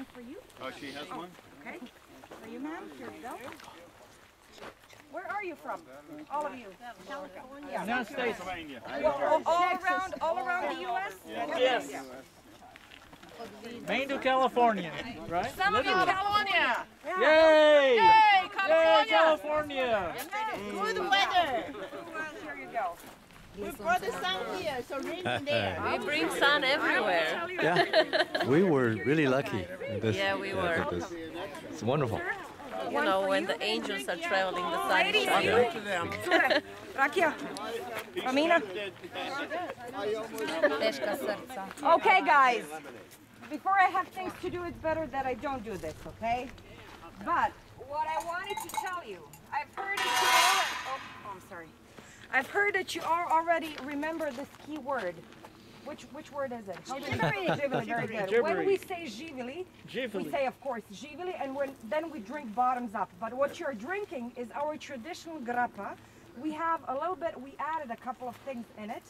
one for you. Oh, she has one? Okay. For you, ma'am. Here you go. Where are you from? All of you? California. United States. All around the U.S.? Yes. Maine to California, right? Some of you California. Yay! Yay, Yay, California! Good weather. Here you go. We brought the sun here, so raining there. We bring sun everywhere. Yeah, we were really lucky. In this, Yeah, we were. It's wonderful. You know, when the angels are traveling, the sun is shining. Rakia. Amina. Okay, guys. Before I have things to do, it's better that I don't do this, okay? But what I wanted to tell you, I've heard that you all... Oh, I'm sorry. I've heard that you all already remember this key word. Which word is it? Živili, very good. When we say živili, we say, of course, živili, and then we drink bottoms up. But what you're drinking is our traditional grappa. We have a little bit, we added a couple of things in it.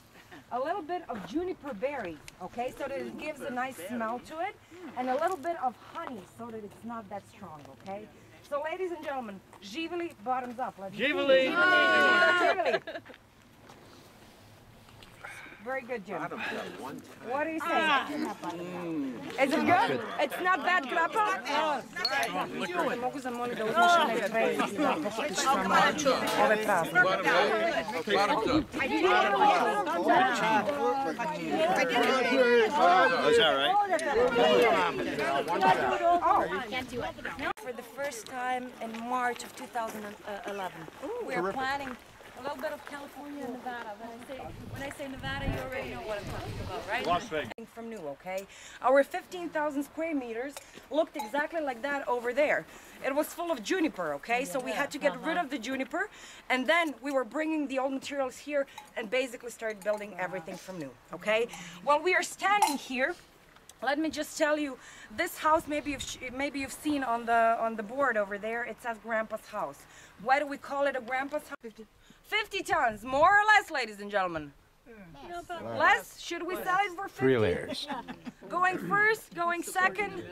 A little bit of juniper berries, okay, so that it gives a nice smell to it. And a little bit of honey, so that it's not that strong, okay? So, ladies and gentlemen, živili, bottoms up. Živili! Živili! Very good, Jim. What do you say? Is it good? It's not bad grappa? Mogu zamoliti da uzmeš neke dve ove prazne. Is that right? For the first time in March of 2011, we are planning a little bit of California and Nevada. When I say Nevada, you already know what I'm talking about, right? Las Vegas. From new, okay? Our 15,000 square meters looked exactly like that over there. It was full of juniper, okay? So we had to get rid of the juniper, and then we were bringing the old materials here and basically started building everything from new, okay? While we are standing here, let me just tell you, this house, maybe you've seen on the board over there, it says Grandpa's house. Why do we call it a Grandpa's house? 50 tons, more or less, ladies and gentlemen. Less? Should we sell it for 50? 3 layers. Going first, going second?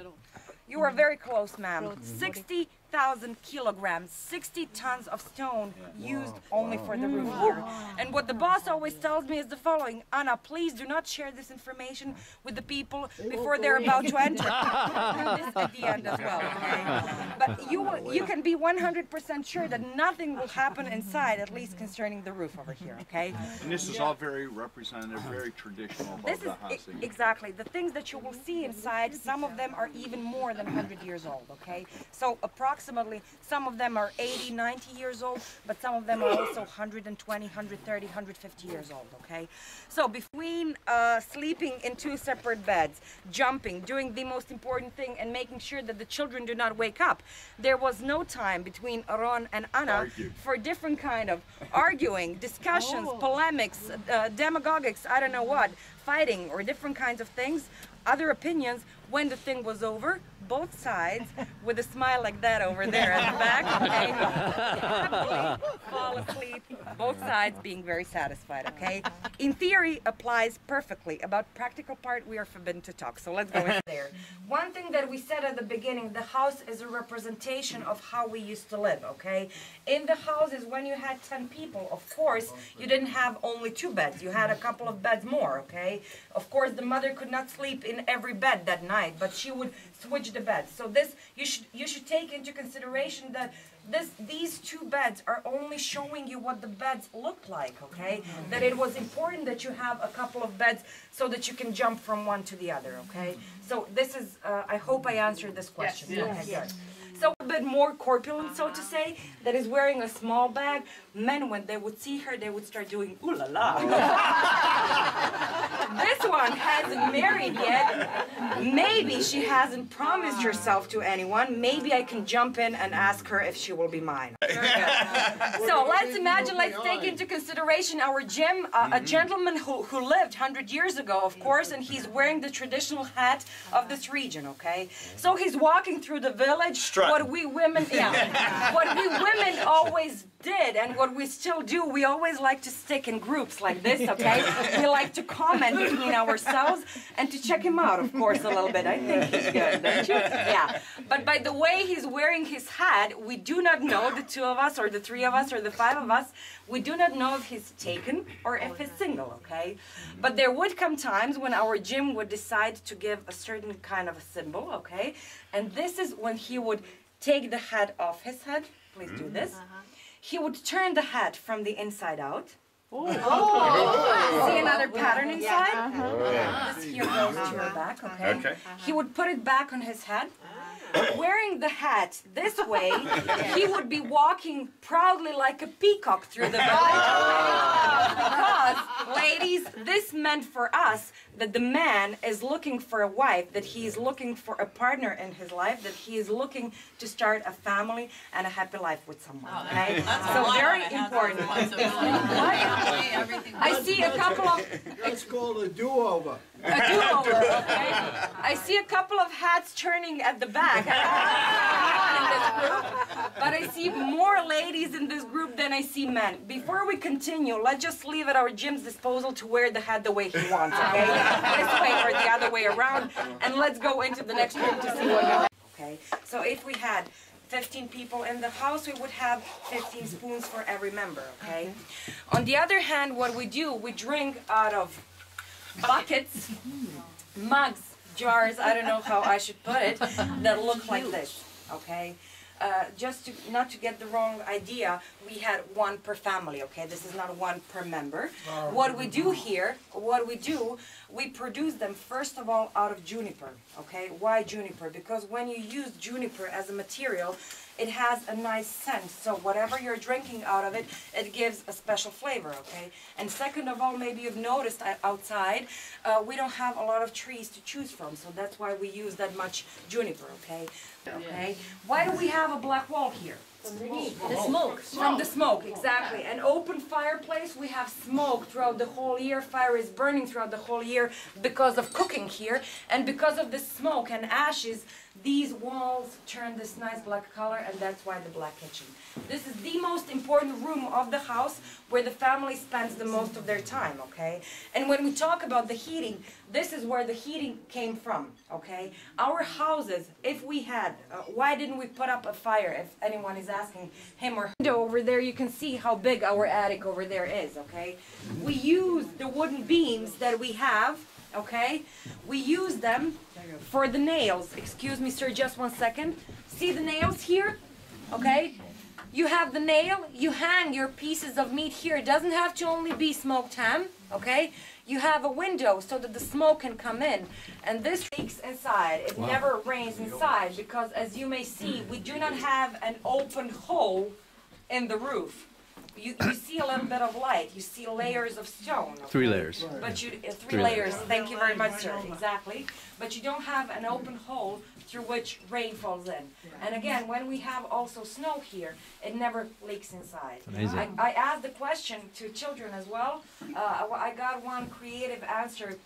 You are very close, ma'am. 60,000 kilograms, 60 tons of stone used only for the roof here. And what the boss always tells me is the following: Anna, please do not share this information with the people before they're about to enter. Do this at the end as well, okay? But you can be 100% sure that nothing will happen inside, at least concerning the roof over here, okay? And this is all very representative, very traditional about the housing. Exactly. The things that you will see inside, some of them are even more than 100 years old, okay? So approximately, some of them are 80, 90 years old, but some of them are also 120, 130, 150 years old, okay? So between sleeping in 2 separate beds, jumping, doing the most important thing, and making sure that the children do not wake up, there was no time between Ron and Anna for different kind of arguing, discussions, polemics, demagogics, I don't know what, fighting, or different kinds of things, other opinions. When the thing was over, both sides, with a smile like that over there at the back, okay, happily fall asleep, both sides being very satisfied, okay? In theory, applies perfectly. About practical part, we are forbidden to talk, so let's go in there. One thing that we said at the beginning, the house is a representation of how we used to live, okay? In the houses, when you had 10 people, of course, you didn't have only 2 beds. You had a couple of beds more, okay? Of course, the mother could not sleep in every bed that night, but she would switch the beds. So this, you should take into consideration that these 2 beds are only showing you what the beds look like, okay? That it was important that you have a couple of beds so that you can jump from one to the other, okay? So this is, I hope I answered this question. Yes. Okay, good. So a bit more corpulent, so to say, that is wearing a small bag. Men, when they would see her, they would start doing ooh la la. This one hasn't married yet. Maybe she hasn't promised herself to anyone. Maybe I can jump in and ask her if she will be mine. So let's imagine, let's take into consideration our Jim, a gentleman who lived 100 years ago, of course, and he's wearing the traditional hat of this region, okay? So he's walking through the village. What we women, what we women always did, and what we still do, we always like to stick in groups like this, okay? We like to comment between ourselves and to check him out, of course, a little bit. I think he's good, don't you? Yeah. But by the way he's wearing his hat, we do not know, the two of us or the three of us or the five of us, we do not know if he's taken or if he's single, okay? But there would come times when our Jim would decide to give a certain kind of a symbol, okay? And this is when he would take the hat off his head. Please do this. He would turn the hat from the inside out. See another pattern inside? This here goes to your back, okay? He would put it back on his head. Wearing the hat this way, he would be walking proudly like a peacock through the village. Because, ladies, this meant for us that the man is looking for a wife, that he is looking for a partner in his life, that he is looking to start a family and a happy life with someone. Okay? So very important. I see a couple of... That's called a do-over. A do-over, okay? I see a couple of hats turning at the back. In this group, but I see more ladies in this group than I see men. Before we continue, let's just leave at our Jim's disposal to wear the hat the way he wants, okay? This way or the other way around, and let's go into the next room to see what happens. Okay, so if we had 15 people in the house, we would have 15 spoons for every member, okay? On the other hand, what we do, we drink out of buckets, mugs, jars, I don't know how I should put it, that look like this, okay? Just to, not to get the wrong idea, we had one per family, okay? This is not one per member. What we do here, we produce them first of all out of juniper, okay? Why juniper? Because when you use juniper as a material, it has a nice scent, so whatever you're drinking out of it, it gives a special flavor, okay? And second of all, maybe you've noticed outside, we don't have a lot of trees to choose from, so that's why we use that much juniper, okay? Okay. Why do we have a black wall here? The smoke. From the smoke, exactly. An open fireplace, we have smoke throughout the whole year. Fire is burning throughout the whole year because of cooking here. And because of the smoke and ashes, these walls turn this nice black color, and that's why the black kitchen. This is the most important room of the house where the family spends the most of their time, okay? And when we talk about the heating, this is where the heating came from, okay? Our houses, if we had, why didn't we put up a fire, if anyone is asking him or her? Over there, you can see how big our attic over there is, okay? We use the wooden beams that we have, okay? We use them for the nails. Excuse me, sir, just one second. See the nails here? Okay? You have the nail, you hang your pieces of meat here. It doesn't have to only be smoked ham, okay? You have a window so that the smoke can come in. And this leaks inside. It never rains inside because, as you may see, we do not have an open hole in the roof. You see a little bit of light. You see layers of stone. Okay? 3 layers. But you, three layers. Thank you very much, sir. Exactly. But you don't have an open hole through which rain falls in. And again, when we have also snow here, it never leaks inside. Amazing. I asked the question to children as well. I got one creative answer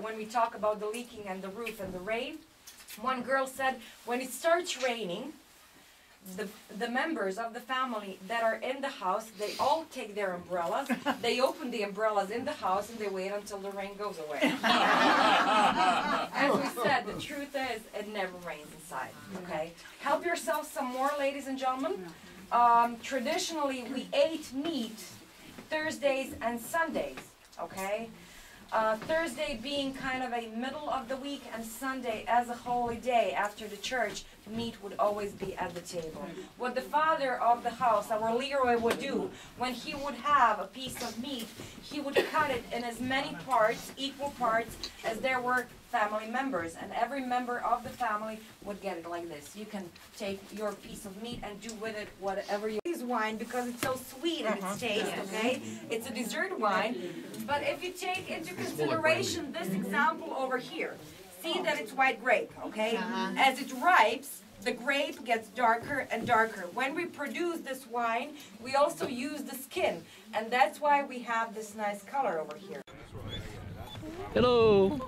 when we talk about the leaking and the roof and the rain. One girl said, when it starts raining, the members of the family that are in the house, they all take their umbrellas, they open the umbrellas in the house, and they wait until the rain goes away. As we said, the truth is, it never rains inside, okay? Help yourselves some more, ladies and gentlemen. Traditionally, we ate meat Thursdays and Sundays, okay? Thursday being kind of a middle of the week, and Sunday as a holy day after the church, meat would always be at the table. What the father of the house, our Leroy, would do, when he would have a piece of meat, he would cut it in as many parts, equal parts, as there were family members, and every member of the family would get it like this. You can take your piece of meat and do with it whatever you wine, because it's so sweet in its taste, okay? It's a dessert wine, but if you take into consideration this example over here, see that it's white grape, okay? As it ripes, the grape gets darker and darker. When we produce this wine, we also use the skin, and that's why we have this nice color over here. Hello.